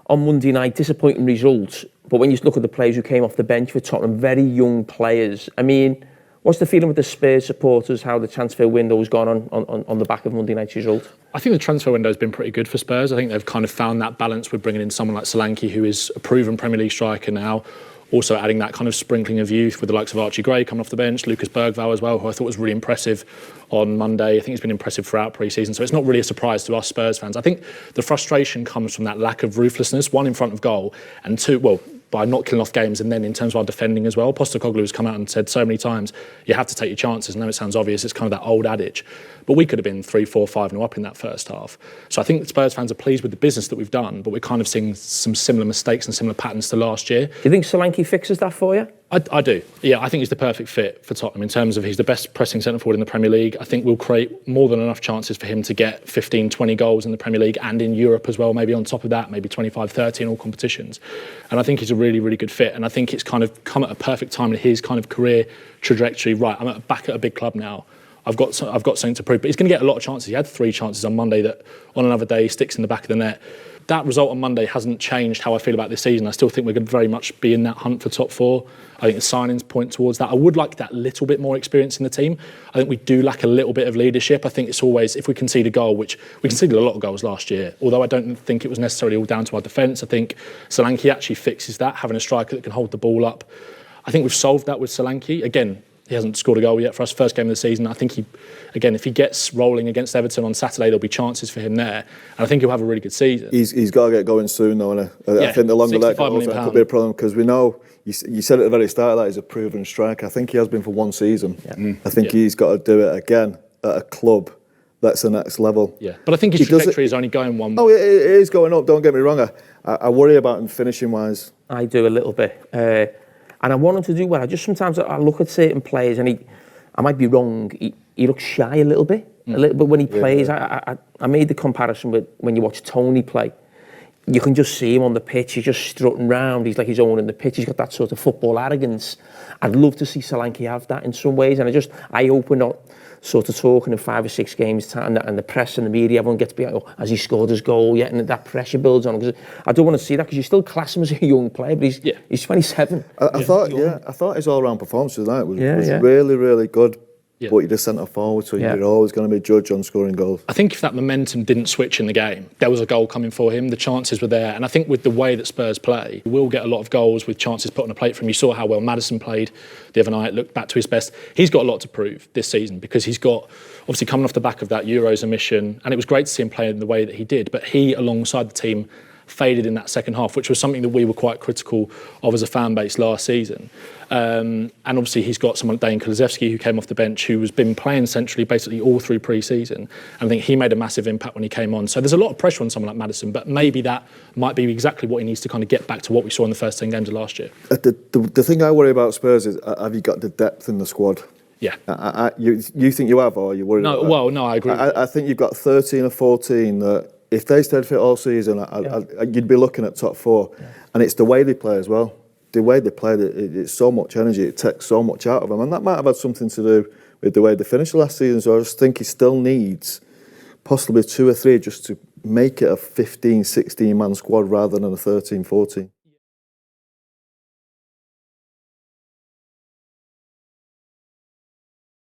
on Monday night, disappointing results. But when you look at the players who came off the bench for Tottenham, very young players. I mean, what's the feeling with the Spurs supporters, how the transfer window has gone on the back of Monday night's result? I think the transfer window has been pretty good for Spurs. I think they've kind of found that balance with bringing in someone like Solanke, who is a proven Premier League striker now. Also adding that kind of sprinkling of youth with the likes of Archie Gray coming off the bench, Lucas Bergvall as well, who I thought was really impressive on Monday. I think he's been impressive throughout pre-season, so it's not really a surprise to us Spurs fans. I think the frustration comes from that lack of ruthlessness, one, in front of goal, and two, well, by not killing off games, and then in terms of our defending as well. Postecoglou has come out and said so many times, you have to take your chances. I know it sounds obvious, it's kind of that old adage, but we could have been 3-4, 5-0 up in that first half. So I think the Spurs fans are pleased with the business that we've done, but we're kind of seeing some similar mistakes and similar patterns to last year. Do you think Solanke fixes that for you? I do. Yeah, I think he's the perfect fit for Tottenham in terms of he's the best pressing centre forward in the Premier League. I think we'll create more than enough chances for him to get 15, 20 goals in the Premier League and in Europe as well, maybe on top of that, maybe 25, 30 in all competitions. And I think he's a really, really good fit. And I think it's kind of come at a perfect time in his kind of career trajectory. Right, I'm back at a big club now. I've got something to prove. But he's going to get a lot of chances. He had 3 chances on Monday that on another day he sticks in the back of the net. That result on Monday hasn't changed how I feel about this season. I still think we're going to very much be in that hunt for top 4. I think the signings point towards that. I would like that little bit more experience in the team. I think we do lack a little bit of leadership. I think it's always, if we concede a goal, which we conceded a lot of goals last year, although I don't think it was necessarily all down to our defence. I think Solanke actually fixes that, having a striker that can hold the ball up. I think we've solved that with Solanke. Again, he hasn't scored a goal yet for us, first game of the season. I think if he gets rolling against Everton on Saturday, there'll be chances for him there. And I think he'll have a really good season. He's got to get going soon, though, and I think the longer that goes, that could be a problem, because we know, you said at the very start of that, he's a proven striker. I think he has been for one season. Yeah. I think he's got to do it again at a club that's the next level. Yeah, but I think his trajectory is only going one way. Oh, it is going up, don't get me wrong. I worry about him finishing-wise. I do a little bit. And I want him to do well. Sometimes I look at certain players and I might be wrong, he looks shy a little bit when he plays. I made the comparison with when you watch Tony play. You can just see him on the pitch, he's just strutting round, he's like his own in the pitch, he's got that sort of football arrogance. I'd love to see Solanke have that in some ways, and I hope we're not sort of talking in 5 or 6 games time, and the press and the media, everyone gets to be like, oh, has he scored his goal yet? And that pressure builds on him. Because I don't want to see that, because you still class him as a young player, but he's 27. I thought his all-round performance tonight was really, really good. Yeah. But you're the centre forward, so you're always going to be judged on scoring goals. I think if that momentum didn't switch in the game, there was a goal coming for him, the chances were there. And I think with the way that Spurs play, we'll get a lot of goals with chances put on a plate for him. You saw how well Maddison played the other night, looked back to his best. He's got a lot to prove this season, because he's got, obviously coming off the back of that Euros omission, and it was great to see him play in the way that he did, but he, alongside the team, faded in that second half, which was something that we were quite critical of as a fan base last season. And obviously he's got someone like Dane Kulusevski, who came off the bench, who has been playing centrally basically all through pre-season. And I think he made a massive impact when he came on. So there's a lot of pressure on someone like Maddison, but maybe that might be exactly what he needs to kind of get back to what we saw in the first 10 games of last year. The thing I worry about Spurs is, have you got the depth in the squad? Yeah. You think you have, or are you worried about that? Well, no, I agree. I think you've got 13 or 14 that, if they stayed fit all season, you'd be looking at top 4. Yeah. And it's the way they play as well. The way they play, it's so much energy, it takes so much out of them. And that might have had something to do with the way they finished last season. So I just think he still needs possibly 2 or 3 just to make it a 15, 16-man squad rather than a 13, 14.